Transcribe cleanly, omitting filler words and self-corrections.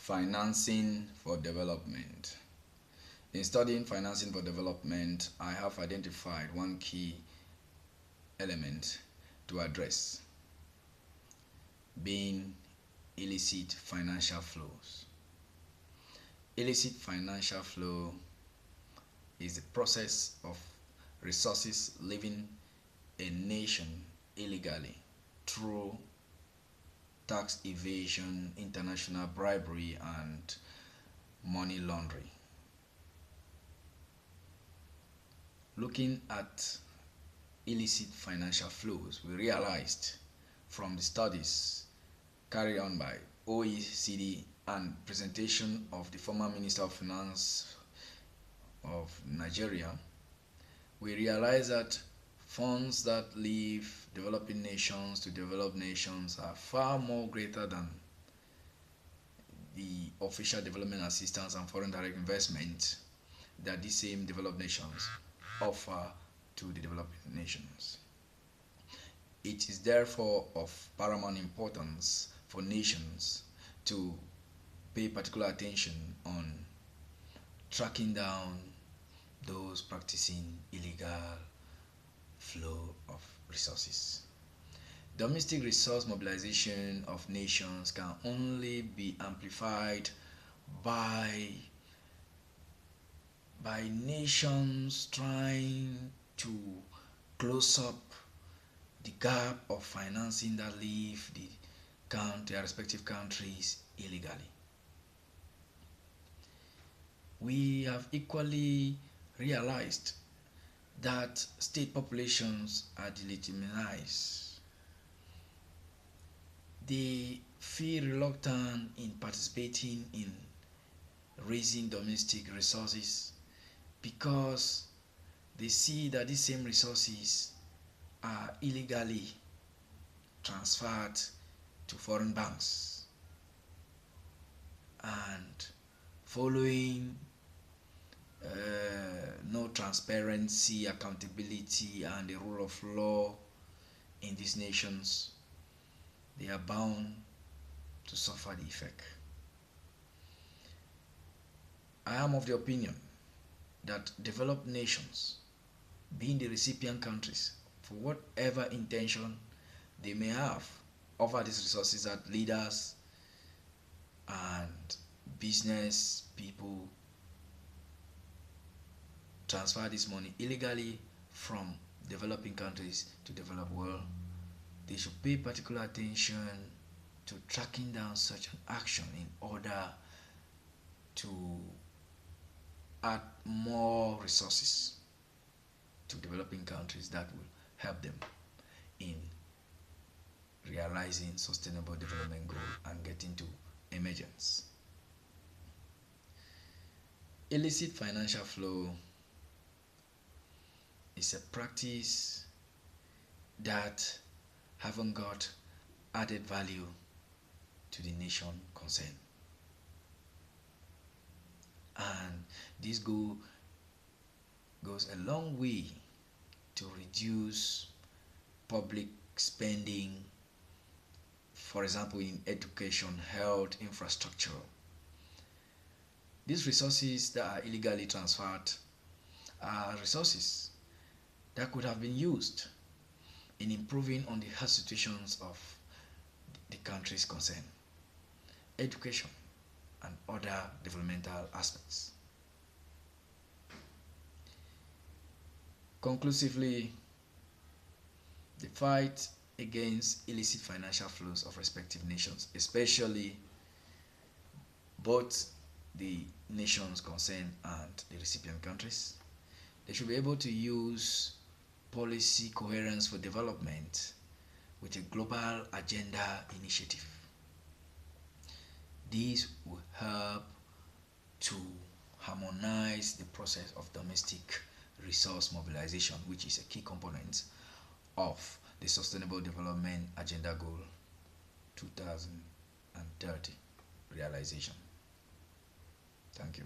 Financing for development. In studying financing for development, I have identified one key element to address, being illicit financial flows. Illicit financial flow is the process of resources leaving a nation illegally through tax evasion, international bribery, and money laundering. Looking at illicit financial flows, we realized from the studies carried on by OECD and presentation of the former Minister of Finance of Nigeria, we realized that funds that leave developing nations to developed nations are far more greater than the official development assistance and foreign direct investment that these same developed nations offer to the developing nations. It is therefore of paramount importance for nations to pay particular attention on tracking down those practicing illegal flow of resources. Domestic resource mobilization of nations can only be amplified by nations trying to close up the gap of financing that leave their respective countries illegally. We have equally realized that state populations are delegitimized. They feel reluctant in participating in raising domestic resources because they see that these same resources are illegally transferred to foreign banks, and following no transparency, accountability, and the rule of law in these nations, they are bound to suffer the effect. I am of the opinion that developed nations, being the recipient countries, for whatever intention they may have over these resources, that leaders and business people transfer this money illegally from developing countries to developed world, they should pay particular attention to tracking down such an action in order to add more resources to developing countries that will help them in realizing sustainable development goal and getting to emergence. Illicit financial flow is a practice that haven't got added value to the nation concerned, and this goes a long way to reduce public spending, for example in education, health, infrastructure. These resources that are illegally transferred are resources that could have been used in improving on the health situations of the countries concerned, education, and other developmental aspects. Conclusively, the fight against illicit financial flows of respective nations, especially both the nations concerned and the recipient countries, they should be able to use policy coherence for development with a global agenda initiative. This will help to harmonize the process of domestic resource mobilization, which is a key component of the Sustainable Development Agenda Goal 2030 realization. Thank you.